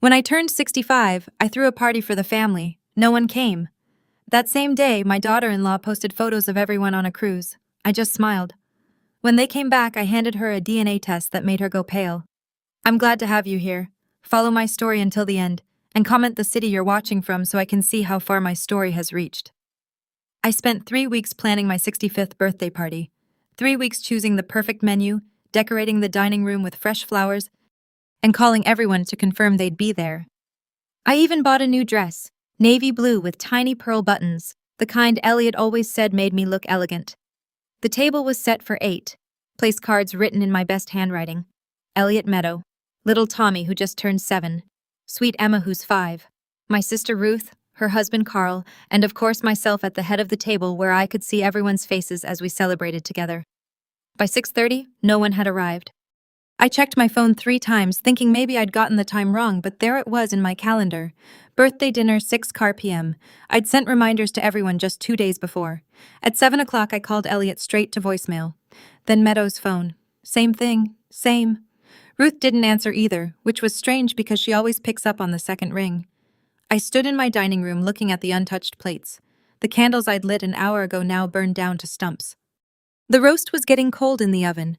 When I turned 65, I threw a party for the family. No one came. That same day, my daughter-in-law posted photos of everyone on a cruise. I just smiled. When they came back, I handed her a DNA test that made her go pale. I'm glad to have you here. Follow my story until the end, and comment the city you're watching from so I can see how far my story has reached. I spent 3 weeks planning my 65th birthday party. 3 weeks choosing the perfect menu, decorating the dining room with fresh flowers, and calling everyone to confirm they'd be there. I even bought a new dress, navy blue with tiny pearl buttons, the kind Elliot always said made me look elegant. The table was set for 8. Place cards written in my best handwriting. Elliot Meadow, little Tommy who just turned 7, sweet Emma who's 5, my sister Ruth, her husband Carl, and of course myself at the head of the table where I could see everyone's faces as we celebrated together. By 6:30, no one had arrived. I checked my phone 3 times, thinking maybe I'd gotten the time wrong, but there it was in my calendar. Birthday dinner, 6 p.m. I'd sent reminders to everyone just 2 days before. At 7 o'clock, I called Elliot straight to voicemail. Then Meadows' phone. Same thing, same. Ruth didn't answer either, which was strange because she always picks up on the second ring. I stood in my dining room looking at the untouched plates. The candles I'd lit an hour ago now burned down to stumps. The roast was getting cold in the oven.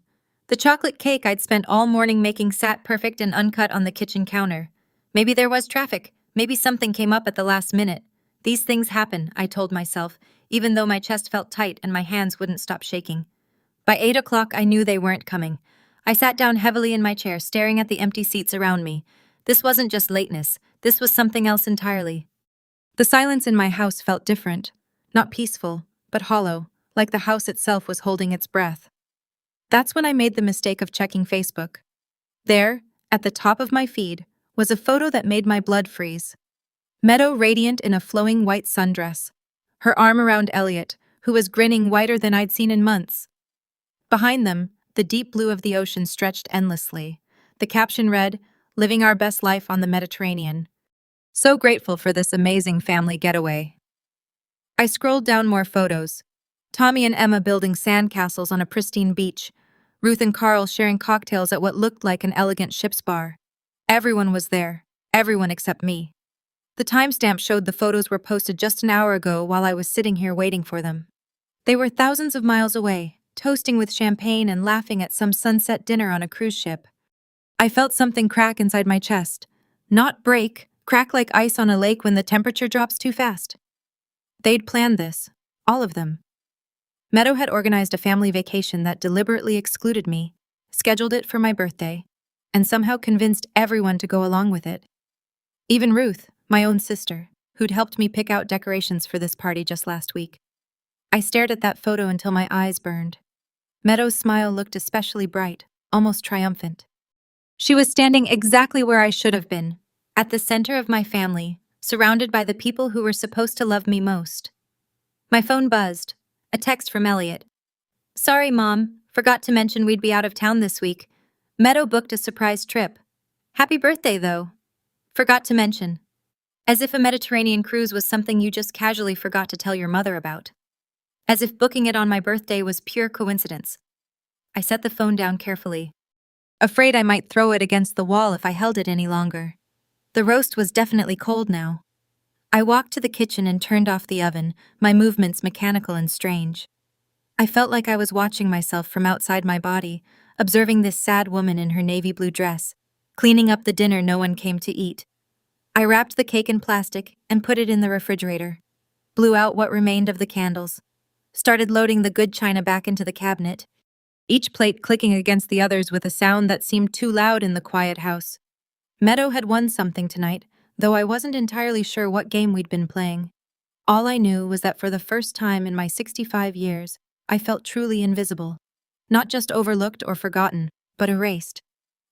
The chocolate cake I'd spent all morning making sat perfect and uncut on the kitchen counter. Maybe there was traffic. Maybe something came up at the last minute. These things happen, I told myself, even though my chest felt tight and my hands wouldn't stop shaking. By 8 o'clock, I knew they weren't coming. I sat down heavily in my chair, staring at the empty seats around me. This wasn't just lateness. This was something else entirely. The silence in my house felt different. Not peaceful, but hollow, like the house itself was holding its breath. That's when I made the mistake of checking Facebook. There, at the top of my feed, was a photo that made my blood freeze. Meadow radiant in a flowing white sundress, her arm around Elliot, who was grinning whiter than I'd seen in months. Behind them, the deep blue of the ocean stretched endlessly. The caption read, "Living our best life on the Mediterranean." So grateful for this amazing family getaway. I scrolled down more photos. Tommy and Emma building sandcastles on a pristine beach. Ruth and Carl sharing cocktails at what looked like an elegant ship's bar. Everyone was there. Everyone except me. The timestamp showed the photos were posted just an hour ago while I was sitting here waiting for them. They were thousands of miles away, toasting with champagne and laughing at some sunset dinner on a cruise ship. I felt something crack inside my chest. Not break, crack like ice on a lake when the temperature drops too fast. They'd planned this. All of them. Meadow had organized a family vacation that deliberately excluded me, scheduled it for my birthday, and somehow convinced everyone to go along with it. Even Ruth, my own sister, who'd helped me pick out decorations for this party just last week. I stared at that photo until my eyes burned. Meadow's smile looked especially bright, almost triumphant. She was standing exactly where I should have been, at the center of my family, surrounded by the people who were supposed to love me most. My phone buzzed. A text from Elliot. "Sorry, Mom. Forgot to mention we'd be out of town this week. Meadow booked a surprise trip. Happy birthday, though. Forgot to mention." As if a Mediterranean cruise was something you just casually forgot to tell your mother about. As if booking it on my birthday was pure coincidence. I set the phone down carefully, afraid I might throw it against the wall if I held it any longer. The roast was definitely cold now. I walked to the kitchen and turned off the oven, my movements mechanical and strange. I felt like I was watching myself from outside my body, observing this sad woman in her navy blue dress, cleaning up the dinner no one came to eat. I wrapped the cake in plastic and put it in the refrigerator, blew out what remained of the candles, started loading the good china back into the cabinet, each plate clicking against the others with a sound that seemed too loud in the quiet house. Meadow had won something tonight, though I wasn't entirely sure what game we'd been playing. All I knew was that for the first time in my 65 years, I felt truly invisible. Not just overlooked or forgotten, but erased.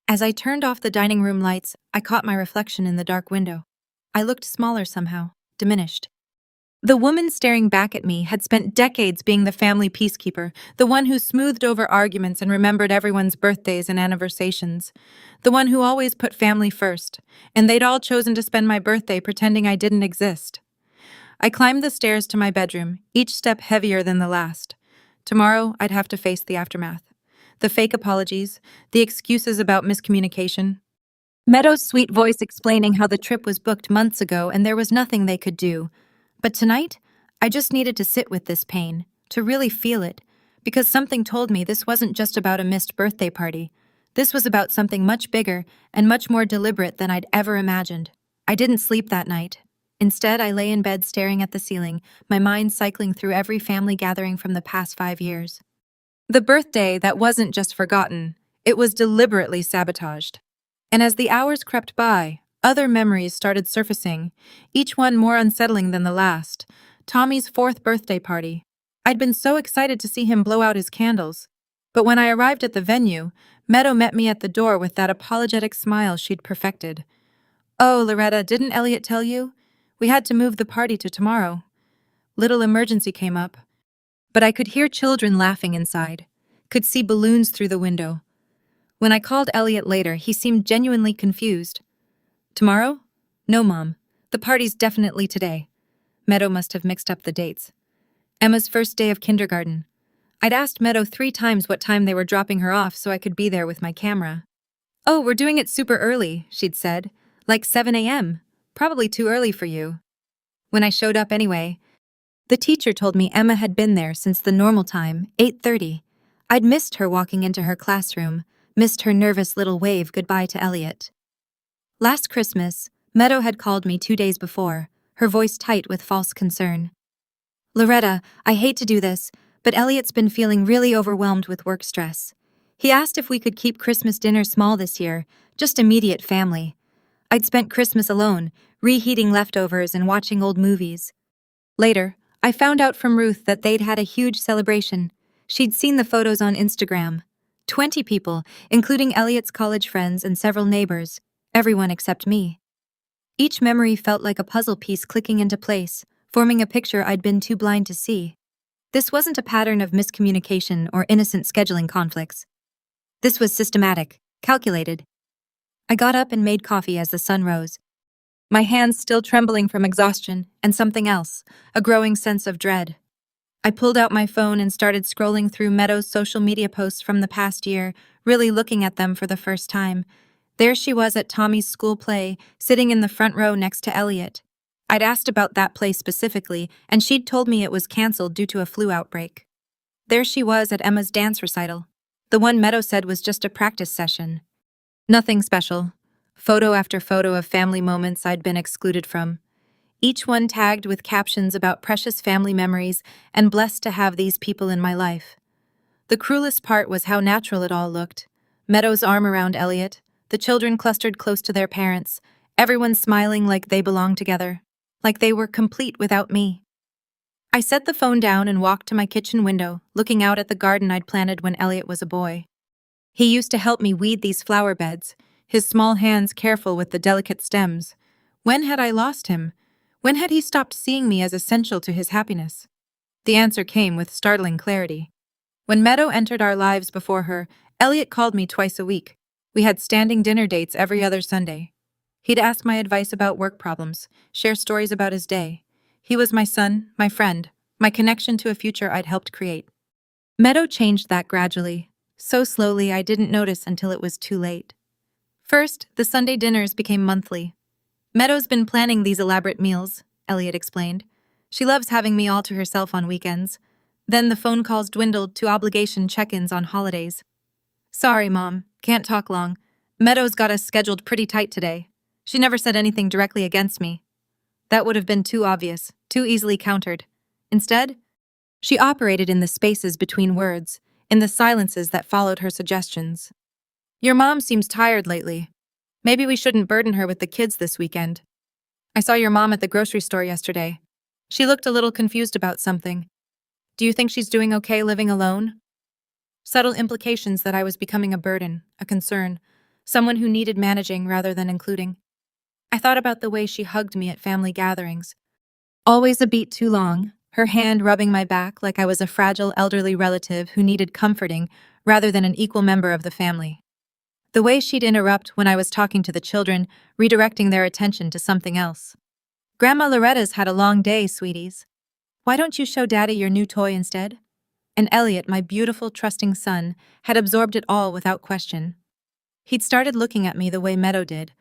As I turned off the dining room lights, I caught my reflection in the dark window. I looked smaller somehow, diminished. The woman staring back at me had spent decades being the family peacekeeper, the one who smoothed over arguments and remembered everyone's birthdays and anniversations, the one who always put family first, and they'd all chosen to spend my birthday pretending I didn't exist. I climbed the stairs to my bedroom, each step heavier than the last. Tomorrow, I'd have to face the aftermath. The fake apologies, the excuses about miscommunication. Meadow's sweet voice explaining how the trip was booked months ago and there was nothing they could do. But tonight, I just needed to sit with this pain, to really feel it, because something told me this wasn't just about a missed birthday party. This was about something much bigger and much more deliberate than I'd ever imagined. I didn't sleep that night. Instead, I lay in bed staring at the ceiling, my mind cycling through every family gathering from the past 5 years. The birthday that wasn't just forgotten, it was deliberately sabotaged. And as the hours crept by, other memories started surfacing, each one more unsettling than the last. Tommy's 4th birthday party. I'd been so excited to see him blow out his candles. But when I arrived at the venue, Meadow met me at the door with that apologetic smile she'd perfected. "Oh, Loretta, didn't Elliot tell you? We had to move the party to tomorrow. Little emergency came up." But I could hear children laughing inside, could see balloons through the window. When I called Elliot later, he seemed genuinely confused. "Tomorrow? No, Mom. The party's definitely today." Meadow must have mixed up the dates. Emma's first day of kindergarten. I'd asked Meadow 3 times what time they were dropping her off so I could be there with my camera. "Oh, we're doing it super early," she'd said. "Like 7 a.m. Probably too early for you." When I showed up anyway, the teacher told me Emma had been there since the normal time, 8:30. I'd missed her walking into her classroom, missed her nervous little wave goodbye to Elliot. Last Christmas, Meadow had called me 2 days before, her voice tight with false concern. "Loretta, I hate to do this, but Elliot's been feeling really overwhelmed with work stress. He asked if we could keep Christmas dinner small this year, just immediate family. I'd spent Christmas alone, reheating leftovers and watching old movies." Later, I found out from Ruth that they'd had a huge celebration. She'd seen the photos on Instagram. 20 people, including Elliot's college friends and several neighbors, everyone except me. Each memory felt like a puzzle piece clicking into place, forming a picture I'd been too blind to see. This wasn't a pattern of miscommunication or innocent scheduling conflicts. This was systematic, calculated. I got up and made coffee as the sun rose, my hands still trembling from exhaustion and something else, a growing sense of dread. I pulled out my phone and started scrolling through Meadow's social media posts from the past year, really looking at them for the first time. There she was at Tommy's school play, sitting in the front row next to Elliot. I'd asked about that play specifically, and she'd told me it was canceled due to a flu outbreak. There she was at Emma's dance recital, the one Meadow said was just a practice session. Nothing special. Photo after photo of family moments I'd been excluded from. Each one tagged with captions about precious family memories and blessed to have these people in my life. The cruelest part was how natural it all looked. Meadow's arm around Elliot, the children clustered close to their parents, everyone smiling like they belonged together, like they were complete without me. I set the phone down and walked to my kitchen window, looking out at the garden I'd planted when Elliot was a boy. He used to help me weed these flower beds, his small hands careful with the delicate stems. When had I lost him? When had he stopped seeing me as essential to his happiness? The answer came with startling clarity. When Meadow entered our lives before her, Elliot called me twice a week. We had standing dinner dates every other Sunday. He'd ask my advice about work problems, share stories about his day. He was my son, my friend, my connection to a future I'd helped create. Meadow changed that gradually, so slowly I didn't notice until it was too late. First, the Sunday dinners became monthly. "Meadow's been planning these elaborate meals," Elliot explained. "She loves having me all to herself on weekends." Then the phone calls dwindled to obligation check-ins on holidays. "Sorry, Mom, can't talk long. Meadow's got us scheduled pretty tight today." She never said anything directly against me. That would have been too obvious, too easily countered. Instead, she operated in the spaces between words, in the silences that followed her suggestions. "Your mom seems tired lately. Maybe we shouldn't burden her with the kids this weekend. I saw your mom at the grocery store yesterday. She looked a little confused about something. Do you think she's doing okay living alone?" Subtle implications that I was becoming a burden, a concern, someone who needed managing rather than including. I thought about the way she hugged me at family gatherings. Always a beat too long, her hand rubbing my back like I was a fragile elderly relative who needed comforting rather than an equal member of the family. The way she'd interrupt when I was talking to the children, redirecting their attention to something else. "Grandma Loretta's had a long day, sweeties. Why don't you show Daddy your new toy instead?" And Elliot, my beautiful, trusting son, had absorbed it all without question. He'd started looking at me the way Meadow did,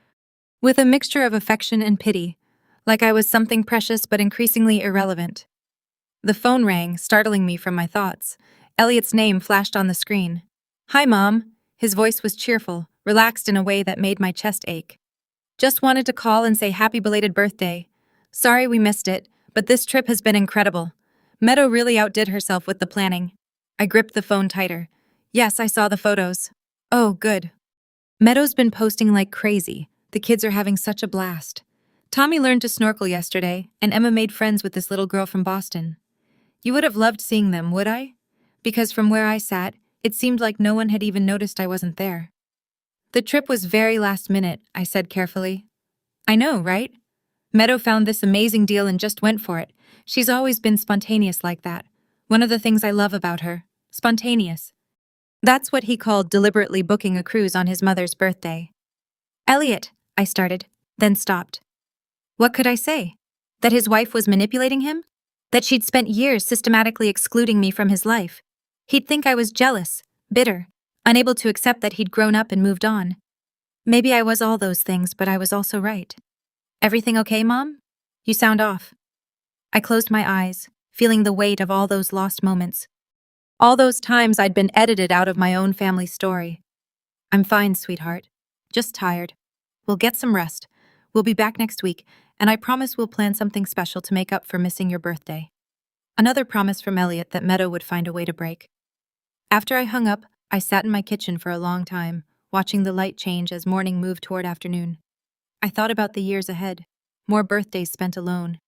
with a mixture of affection and pity, like I was something precious but increasingly irrelevant. The phone rang, startling me from my thoughts. Elliot's name flashed on the screen. "Hi, Mom." His voice was cheerful, relaxed in a way that made my chest ache. "Just wanted to call and say happy belated birthday. Sorry we missed it, but this trip has been incredible. Meadow really outdid herself with the planning." I gripped the phone tighter. "Yes, I saw the photos." "Oh, good." "Meadow's been posting like crazy. The kids are having such a blast. Tommy learned to snorkel yesterday, and Emma made friends with this little girl from Boston. You would have loved seeing them, would I? Because from where I sat, it seemed like no one had even noticed I wasn't there." "The trip was very last minute," I said carefully. "I know, right? Meadow found this amazing deal and just went for it. She's always been spontaneous like that. One of the things I love about her. Spontaneous." That's what he called deliberately booking a cruise on his mother's birthday. "Elliot," I started, then stopped. What could I say? That his wife was manipulating him? That she'd spent years systematically excluding me from his life? He'd think I was jealous, bitter, unable to accept that he'd grown up and moved on. Maybe I was all those things, but I was also right. "Everything okay, Mom? You sound off." I closed my eyes, feeling the weight of all those lost moments. All those times I'd been edited out of my own family story. "I'm fine, sweetheart. Just tired. We'll get some rest. We'll be back next week, and I promise we'll plan something special to make up for missing your birthday." Another promise from Elliot that Meadow would find a way to break. After I hung up, I sat in my kitchen for a long time, watching the light change as morning moved toward afternoon. I thought about the years ahead. More birthdays spent alone.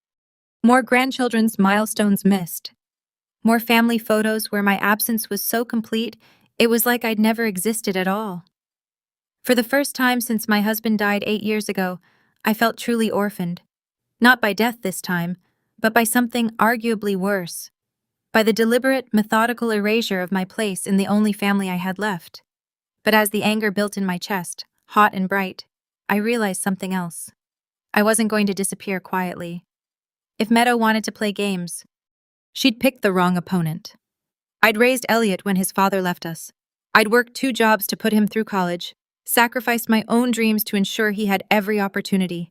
More grandchildren's milestones missed. More family photos where my absence was so complete, it was like I'd never existed at all. For the first time since my husband died 8 years ago, I felt truly orphaned. Not by death this time, but by something arguably worse. By the deliberate, methodical erasure of my place in the only family I had left. But as the anger built in my chest, hot and bright, I realized something else. I wasn't going to disappear quietly. If Meadow wanted to play games, she'd picked the wrong opponent. I'd raised Elliot when his father left us. I'd worked 2 jobs to put him through college, sacrificed my own dreams to ensure he had every opportunity.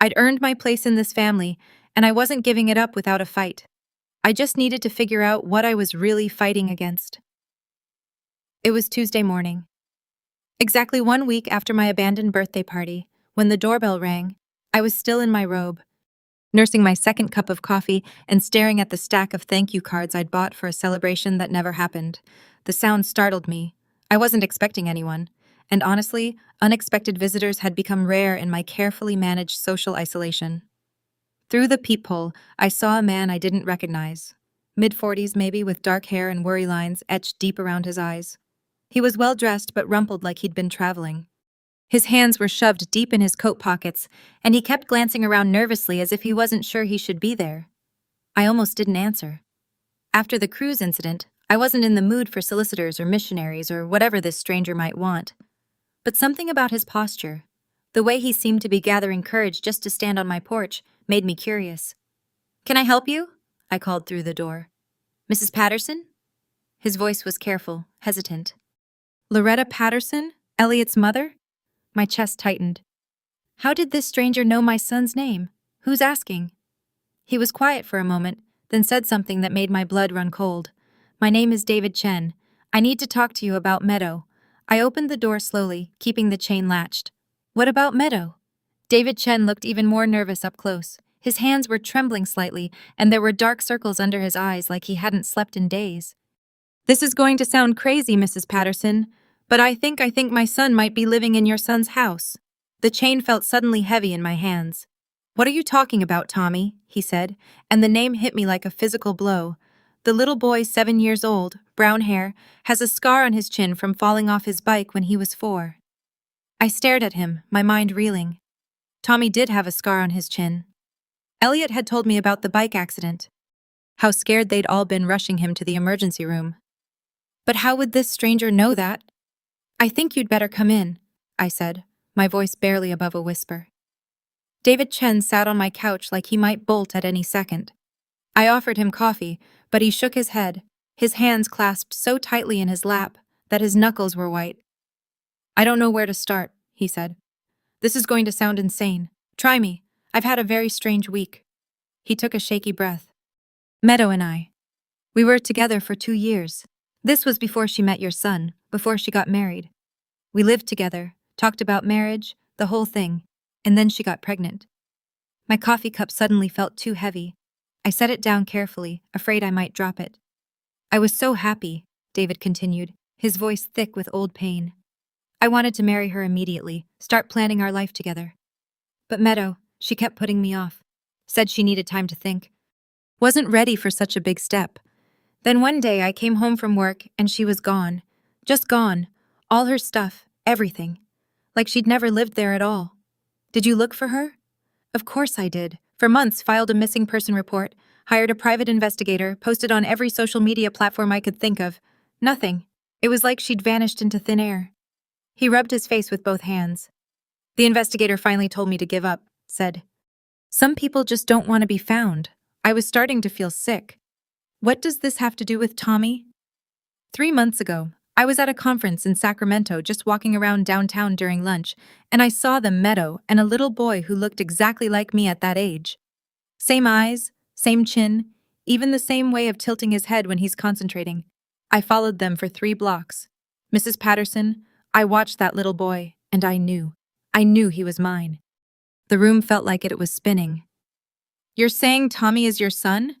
I'd earned my place in this family, and I wasn't giving it up without a fight. I just needed to figure out what I was really fighting against. It was Tuesday morning. Exactly 1 week after my abandoned birthday party, when the doorbell rang, I was still in my robe, nursing my second cup of coffee and staring at the stack of thank you cards I'd bought for a celebration that never happened. The sound startled me. I wasn't expecting anyone, and honestly, unexpected visitors had become rare in my carefully managed social isolation. Through the peephole, I saw a man I didn't recognize. Mid-40s maybe, with dark hair and worry lines etched deep around his eyes. He was well-dressed but rumpled like he'd been traveling. His hands were shoved deep in his coat pockets, and he kept glancing around nervously as if he wasn't sure he should be there. I almost didn't answer. After the cruise incident, I wasn't in the mood for solicitors or missionaries or whatever this stranger might want. But something about his posture, the way he seemed to be gathering courage just to stand on my porch, made me curious. "Can I help you?" I called through the door. "Mrs. Patterson?" His voice was careful, hesitant. Loretta Patterson? Elliot's mother? My chest tightened. How did this stranger know my son's name? Who's asking? He was quiet for a moment, then said something that made my blood run cold. "My name is David Chen. I need to talk to you about Meadow." I opened the door slowly, keeping the chain latched. "What about Meadow?" David Chen looked even more nervous up close. His hands were trembling slightly, and there were dark circles under his eyes like he hadn't slept in days. "This is going to sound crazy, Mrs. Patterson, but I think my son might be living in your son's house." The chain felt suddenly heavy in my hands. "What are you talking about, Tommy?" he said, and the name hit me like a physical blow. The little boy, 7 years old, brown hair, has a scar on his chin from falling off his bike when he was 4. I stared at him, my mind reeling. Tommy did have a scar on his chin. Elliot had told me about the bike accident. How scared they'd all been rushing him to the emergency room. But how would this stranger know that? "I think you'd better come in," I said, my voice barely above a whisper. David Chen sat on my couch like he might bolt at any second. I offered him coffee, but he shook his head, his hands clasped so tightly in his lap that his knuckles were white. I don't know where to start, he said. This is going to sound insane. Try me. I've had a very strange week. He took a shaky breath. Meadow and I. We were together for 2 years. This was before she met your son, before she got married. We lived together, talked about marriage, the whole thing, and then she got pregnant. My coffee cup suddenly felt too heavy. I set it down carefully, afraid I might drop it. I was so happy, David continued, his voice thick with old pain. I wanted to marry her immediately, start planning our life together. But Meadow, she kept putting me off. Said she needed time to think. Wasn't ready for such a big step. Then one day I came home from work and she was gone. Just gone. All her stuff, everything. Like she'd never lived there at all. Did you look for her? Of course I did. For months filed a missing person report, hired a private investigator, posted on every social media platform I could think of. Nothing. It was like she'd vanished into thin air. He rubbed his face with both hands. The investigator finally told me to give up, said, "Some people just don't want to be found." I was starting to feel sick. What does this have to do with Tommy? 3 months ago, I was at a conference in Sacramento just walking around downtown during lunch, and I saw the Meadow and a little boy who looked exactly like me at that age. Same eyes, same chin, even the same way of tilting his head when he's concentrating. I followed them for 3 blocks. Mrs. Patterson, I watched that little boy, and I knew he was mine. The room felt like it was spinning. You're saying Tommy is your son?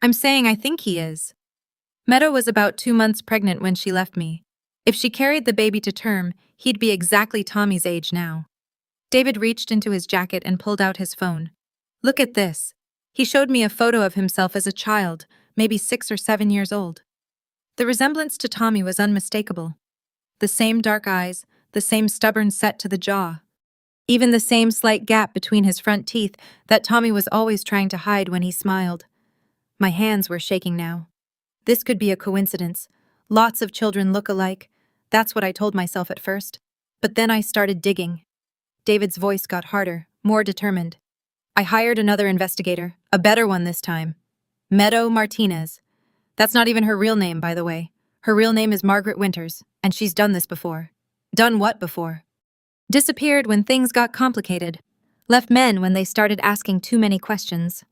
I'm saying I think he is. Meadow was about 2 months pregnant when she left me. If she carried the baby to term, he'd be exactly Tommy's age now. David reached into his jacket and pulled out his phone. Look at this. He showed me a photo of himself as a child, maybe 6 or 7 years old. The resemblance to Tommy was unmistakable. The same dark eyes, the same stubborn set to the jaw. Even the same slight gap between his front teeth that Tommy was always trying to hide when he smiled. My hands were shaking now. This could be a coincidence. Lots of children look alike. That's what I told myself at first. But then I started digging. David's voice got harder, more determined. I hired another investigator, a better one this time. Meadow Martinez. That's not even her real name, by the way. Her real name is Margaret Winters, and she's done this before. Done what before? Disappeared when things got complicated. Left men when they started asking too many questions.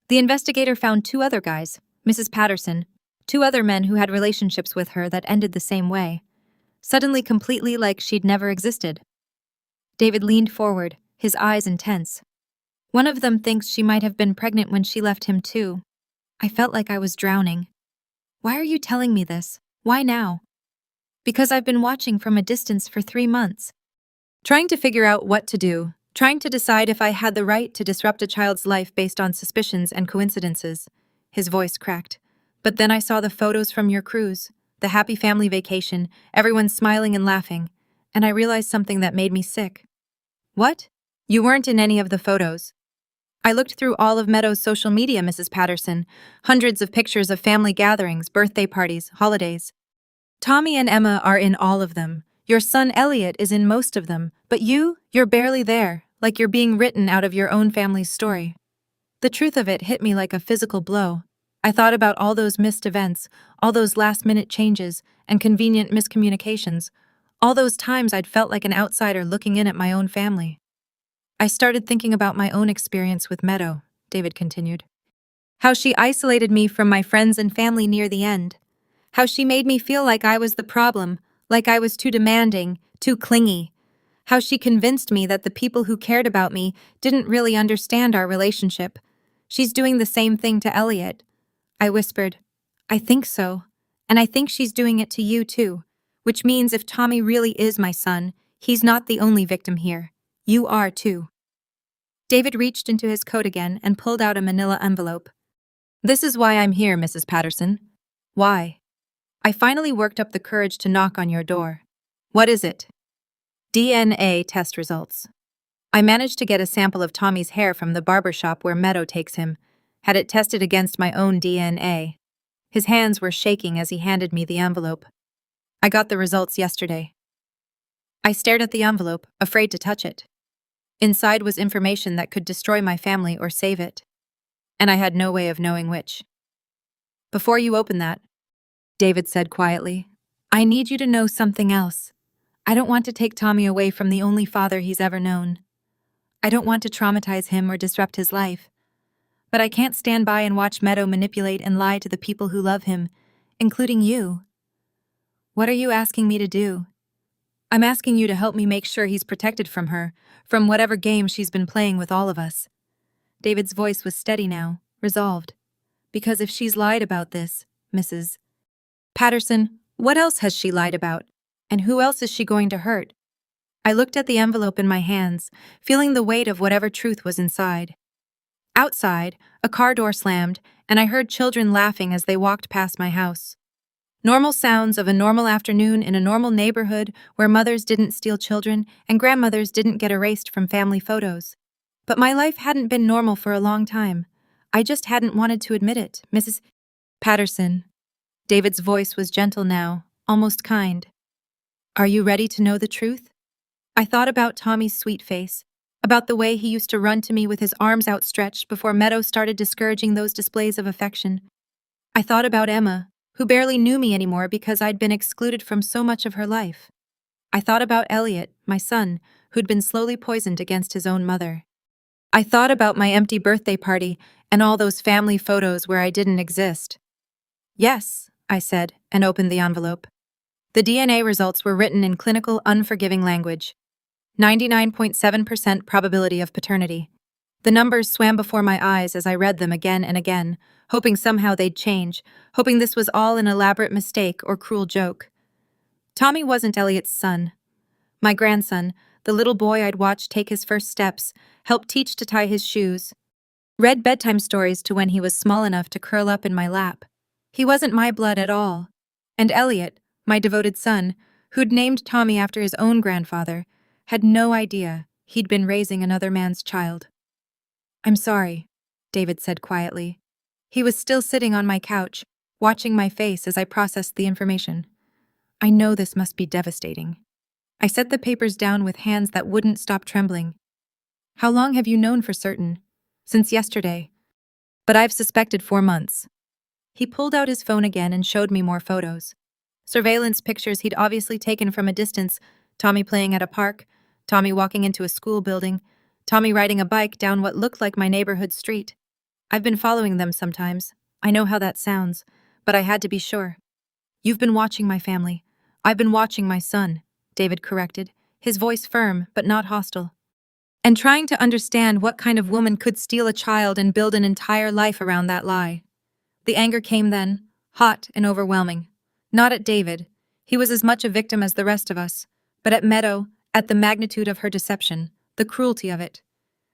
The investigator found 2 other guys, Mrs. Patterson, 2 other men who had relationships with her that ended the same way. Suddenly completely like she'd never existed. David leaned forward, his eyes intense. One of them thinks she might have been pregnant when she left him too. I felt like I was drowning. Why are you telling me this? Why now? Because I've been watching from a distance for 3 months. Trying to figure out what to do, trying to decide if I had the right to disrupt a child's life based on suspicions and coincidences. His voice cracked. But then I saw the photos from your cruise, the happy family vacation, everyone smiling and laughing, and I realized something that made me sick. What? You weren't in any of the photos. I looked through all of Meadow's social media, Mrs. Patterson, hundreds of pictures of family gatherings, birthday parties, holidays. Tommy and Emma are in all of them. Your son Elliot is in most of them, but you're barely there, like you're being written out of your own family's story. The truth of it hit me like a physical blow. I thought about all those missed events, all those last-minute changes and convenient miscommunications, all those times I'd felt like an outsider looking in at my own family. I started thinking about my own experience with Meadow, David continued. How she isolated me from my friends and family near the end. How she made me feel like I was the problem, like I was too demanding, too clingy. How she convinced me that the people who cared about me didn't really understand our relationship. She's doing the same thing to Elliot. I whispered, I think so. And I think she's doing it to you too. Which means if Tommy really is my son, he's not the only victim here. You are too. David reached into his coat again and pulled out a manila envelope. This is why I'm here, Mrs. Patterson. Why? I finally worked up the courage to knock on your door. What is it? DNA test results. I managed to get a sample of Tommy's hair from the barber shop where Meadow takes him, had it tested against my own DNA. His hands were shaking as he handed me the envelope. I got the results yesterday. I stared at the envelope, afraid to touch it. Inside was information that could destroy my family or save it. And I had no way of knowing which. Before you open that, David said quietly, I need you to know something else. I don't want to take Tommy away from the only father he's ever known. I don't want to traumatize him or disrupt his life. But I can't stand by and watch Meadow manipulate and lie to the people who love him, including you. What are you asking me to do? I'm asking you to help me make sure he's protected from her, from whatever game she's been playing with all of us. David's voice was steady now, resolved. Because if she's lied about this, Mrs. Patterson, what else has she lied about? And who else is she going to hurt? I looked at the envelope in my hands, feeling the weight of whatever truth was inside. Outside, a car door slammed, and I heard children laughing as they walked past my house. Normal sounds of a normal afternoon in a normal neighborhood where mothers didn't steal children and grandmothers didn't get erased from family photos. But my life hadn't been normal for a long time. I just hadn't wanted to admit it, Mrs. Patterson. David's voice was gentle now, almost kind. Are you ready to know the truth? I thought about Tommy's sweet face, about the way he used to run to me with his arms outstretched before Meadow started discouraging those displays of affection. I thought about Emma, who barely knew me anymore because I'd been excluded from so much of her life. I thought about Elliot, my son, who'd been slowly poisoned against his own mother. I thought about my empty birthday party and all those family photos where I didn't exist. Yes, I said, and opened the envelope. The DNA results were written in clinical, unforgiving language. 99.7% probability of paternity. The numbers swam before my eyes as I read them again and again, hoping somehow they'd change, hoping this was all an elaborate mistake or cruel joke. Tommy wasn't Elliot's son. My grandson, the little boy I'd watched take his first steps, helped teach to tie his shoes, read bedtime stories to when he was small enough to curl up in my lap. He wasn't my blood at all. And Elliot, my devoted son, who'd named Tommy after his own grandfather, had no idea he'd been raising another man's child. I'm sorry, David said quietly. He was still sitting on my couch, watching my face as I processed the information. I know this must be devastating. I set the papers down with hands that wouldn't stop trembling. How long have you known for certain? Since yesterday. But I've suspected 4 months. He pulled out his phone again and showed me more photos. Surveillance pictures he'd obviously taken from a distance, Tommy playing at a park, Tommy walking into a school building, Tommy riding a bike down what looked like my neighborhood street. I've been following them sometimes. I know how that sounds, but I had to be sure. You've been watching my family. I've been watching my son, David corrected, his voice firm but not hostile. And trying to understand what kind of woman could steal a child and build an entire life around that lie. The anger came then, hot and overwhelming. Not at David. He was as much a victim as the rest of us. But at Meadow, at the magnitude of her deception, the cruelty of it.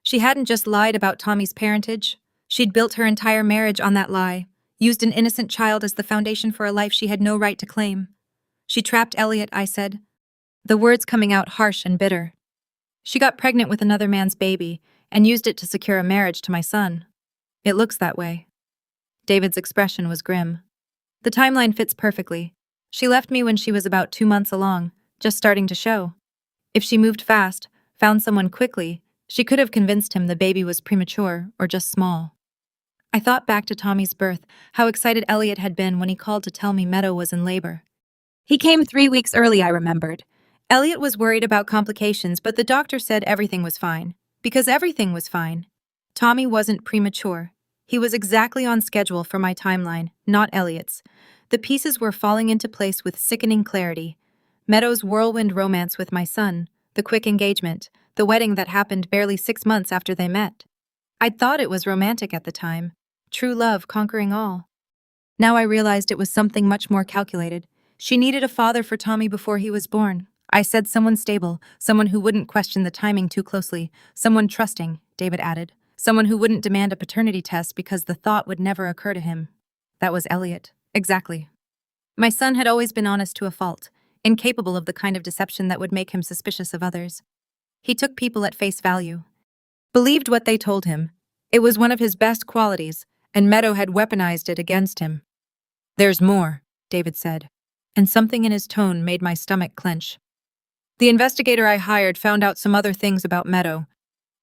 She hadn't just lied about Tommy's parentage. She'd built her entire marriage on that lie, used an innocent child as the foundation for a life she had no right to claim. She trapped Elliot, I said, the words coming out harsh and bitter. She got pregnant with another man's baby and used it to secure a marriage to my son. It looks that way. David's expression was grim. The timeline fits perfectly. She left me when she was about 2 months along, just starting to show. If she moved fast, found someone quickly, she could have convinced him the baby was premature or just small. I thought back to Tommy's birth, how excited Elliot had been when he called to tell me Meadow was in labor. He came 3 weeks early, I remembered. Elliot was worried about complications, but the doctor said everything was fine. Because everything was fine. Tommy wasn't premature. He was exactly on schedule for my timeline, not Elliot's. The pieces were falling into place with sickening clarity. Meadow's whirlwind romance with my son, the quick engagement, the wedding that happened barely 6 months after they met. I'd thought it was romantic at the time. True love conquering all. Now I realized it was something much more calculated. She needed a father for Tommy before he was born. I said someone stable, someone who wouldn't question the timing too closely, someone trusting, David added, someone who wouldn't demand a paternity test because the thought would never occur to him. That was Elliot. Exactly. My son had always been honest to a fault, incapable of the kind of deception that would make him suspicious of others. He took people at face value. Believed what they told him. It was one of his best qualities, and Meadow had weaponized it against him. There's more, David said, and something in his tone made my stomach clench. The investigator I hired found out some other things about Meadow.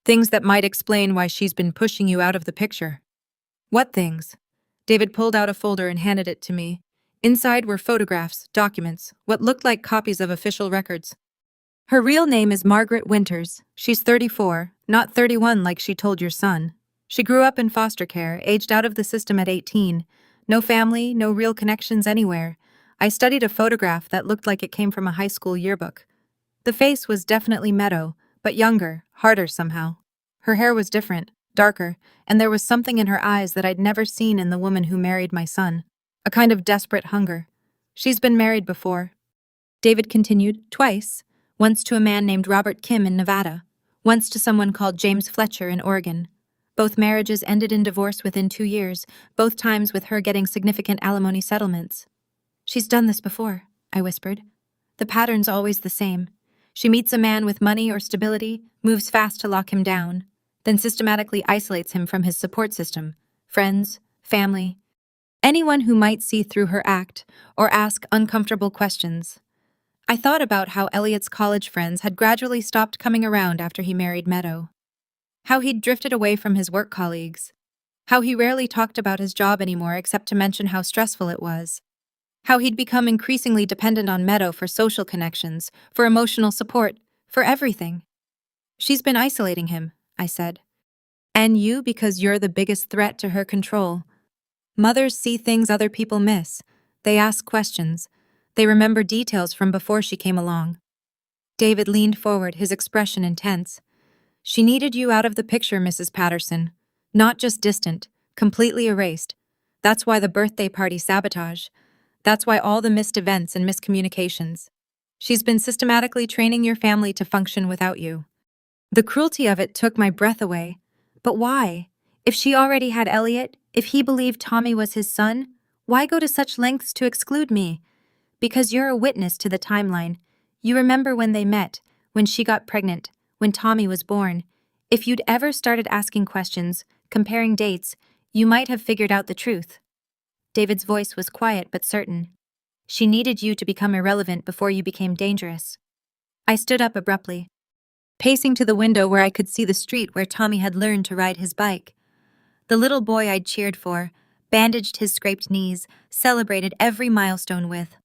Things that might explain why she's been pushing you out of the picture. What things? David pulled out a folder and handed it to me. Inside were photographs, documents, what looked like copies of official records. Her real name is Margaret Winters. She's 34, not 31 like she told your son. She grew up in foster care, aged out of the system at 18. No family, no real connections anywhere. I studied a photograph that looked like it came from a high school yearbook. The face was definitely Meadow, but younger, harder somehow. Her hair was different, darker, and there was something in her eyes that I'd never seen in the woman who married my son. A kind of desperate hunger. She's been married before. David continued, twice. Once to a man named Robert Kim in Nevada. Once to someone called James Fletcher in Oregon. Both marriages ended in divorce within 2 years, both times with her getting significant alimony settlements. She's done this before, I whispered. The pattern's always the same. She meets a man with money or stability, moves fast to lock him down, then systematically isolates him from his support system, friends, family, anyone who might see through her act or ask uncomfortable questions. I thought about how Elliot's college friends had gradually stopped coming around after he married Meadow. How he'd drifted away from his work colleagues. How he rarely talked about his job anymore except to mention how stressful it was. How he'd become increasingly dependent on Meadow for social connections, for emotional support, for everything. She's been isolating him, I said. And you because you're the biggest threat to her control. Mothers see things other people miss. They ask questions. They remember details from before she came along. David leaned forward, his expression intense. She needed you out of the picture, Mrs. Patterson. Not just distant, completely erased. That's why the birthday party sabotage. That's why all the missed events and miscommunications. She's been systematically training your family to function without you. The cruelty of it took my breath away. But why? If she already had Elliot, if he believed Tommy was his son, why go to such lengths to exclude me? Because you're a witness to the timeline. You remember when they met, when she got pregnant, when Tommy was born. If you'd ever started asking questions, comparing dates, you might have figured out the truth. David's voice was quiet but certain. She needed you to become irrelevant before you became dangerous. I stood up abruptly, pacing to the window where I could see the street where Tommy had learned to ride his bike. The little boy I'd cheered for, bandaged his scraped knees, celebrated every milestone with.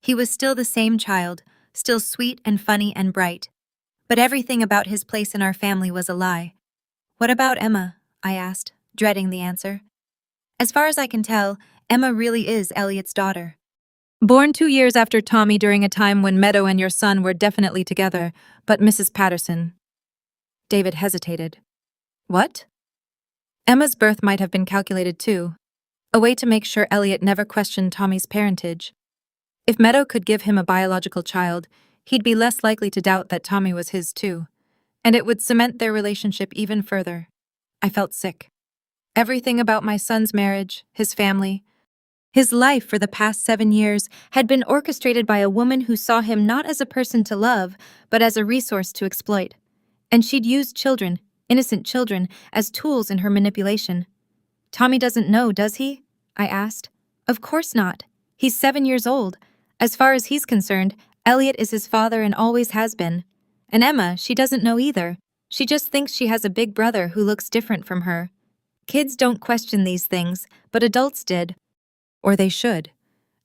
He was still the same child, still sweet and funny and bright. But everything about his place in our family was a lie. What about Emma? I asked, dreading the answer. As far as I can tell, Emma really is Elliot's daughter. Born 2 years after Tommy during a time when Meadow and your son were definitely together, but Mrs. Patterson. David hesitated. What? Emma's birth might have been calculated too. A way to make sure Elliot never questioned Tommy's parentage. If Meadow could give him a biological child, he'd be less likely to doubt that Tommy was his too. And it would cement their relationship even further. I felt sick. Everything about my son's marriage, his family, his life for the past 7 years had been orchestrated by a woman who saw him not as a person to love, but as a resource to exploit. And she'd used children, innocent children, as tools in her manipulation. Tommy doesn't know, does he? I asked. Of course not. He's 7 years old. As far as he's concerned, Elliot is his father and always has been. And Emma, she doesn't know either. She just thinks she has a big brother who looks different from her. Kids don't question these things, but adults did. Or they should.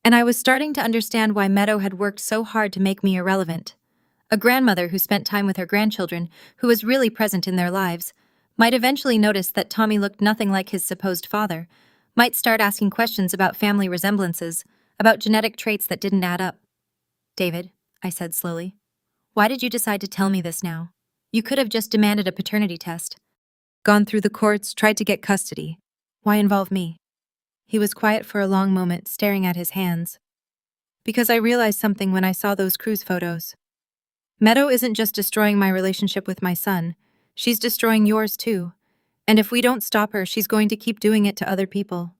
And I was starting to understand why Meadow had worked so hard to make me irrelevant. A grandmother who spent time with her grandchildren, who was really present in their lives, might eventually notice that Tommy looked nothing like his supposed father, might start asking questions about family resemblances, about genetic traits that didn't add up. David, I said slowly, why did you decide to tell me this now? You could have just demanded a paternity test. Gone through the courts, tried to get custody. Why involve me? He was quiet for a long moment, staring at his hands. Because I realized something when I saw those cruise photos. Meadow isn't just destroying my relationship with my son. She's destroying yours too. And if we don't stop her, she's going to keep doing it to other people.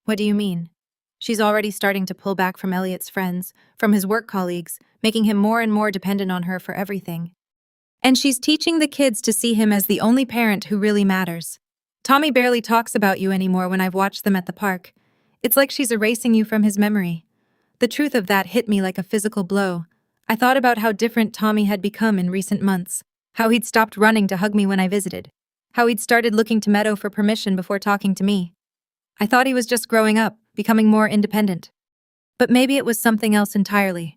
What do you mean? She's already starting to pull back from Elliot's friends, from his work colleagues, making him more and more dependent on her for everything. And she's teaching the kids to see him as the only parent who really matters. Tommy barely talks about you anymore when I've watched them at the park. It's like she's erasing you from his memory. The truth of that hit me like a physical blow. I thought about how different Tommy had become in recent months, how he'd stopped running to hug me when I visited, how he'd started looking to Meadow for permission before talking to me. I thought he was just growing up, becoming more independent. But maybe it was something else entirely.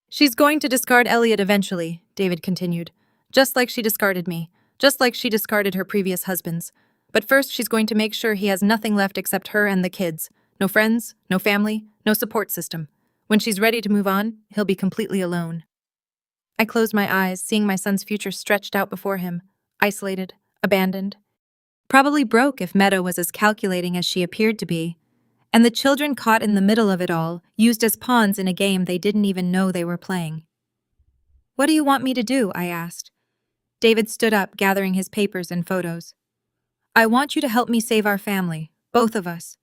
She's going to discard Elliot eventually, David continued. Just like she discarded me. Just like she discarded her previous husbands. But first, she's going to make sure he has nothing left except her and the kids. No friends, no family, no support system. When she's ready to move on, he'll be completely alone. I closed my eyes, seeing my son's future stretched out before him, isolated, abandoned. Probably broke if Meadow was as calculating as she appeared to be. And the children caught in the middle of it all, used as pawns in a game they didn't even know they were playing. What do you want me to do? I asked. David stood up, gathering his papers and photos. I want you to help me save our family, both of us.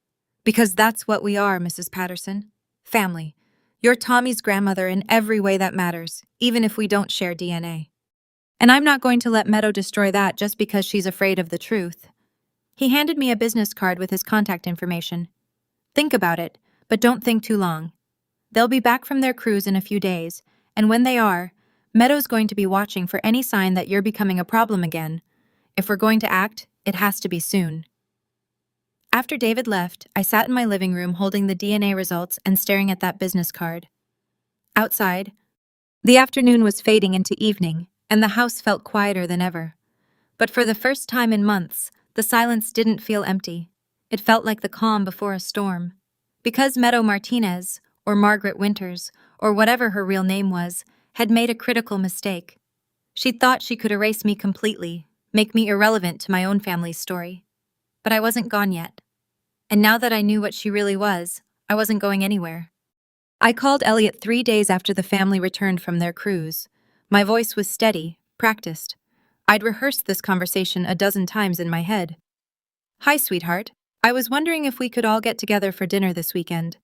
Because that's what we are, Mrs. Patterson. Family. You're Tommy's grandmother in every way that matters, even if we don't share DNA. And I'm not going to let Meadow destroy that just because she's afraid of the truth. He handed me a business card with his contact information. Think about it, but don't think too long. They'll be back from their cruise in a few days, and when they are, Meadow's going to be watching for any sign that you're becoming a problem again. If we're going to act, it has to be soon. After David left, I sat in my living room holding the DNA results and staring at that business card. Outside, the afternoon was fading into evening, and the house felt quieter than ever. But for the first time in months, the silence didn't feel empty. It felt like the calm before a storm. Because Meadow Martinez, or Margaret Winters, or whatever her real name was, had made a critical mistake. She thought she could erase me completely, make me irrelevant to my own family's story. But I wasn't gone yet. And now that I knew what she really was, I wasn't going anywhere. I called Elliot 3 days after the family returned from their cruise. My voice was steady, practiced. I'd rehearsed this conversation a dozen times in my head. Hi, sweetheart. I was wondering if we could all get together for dinner this weekend.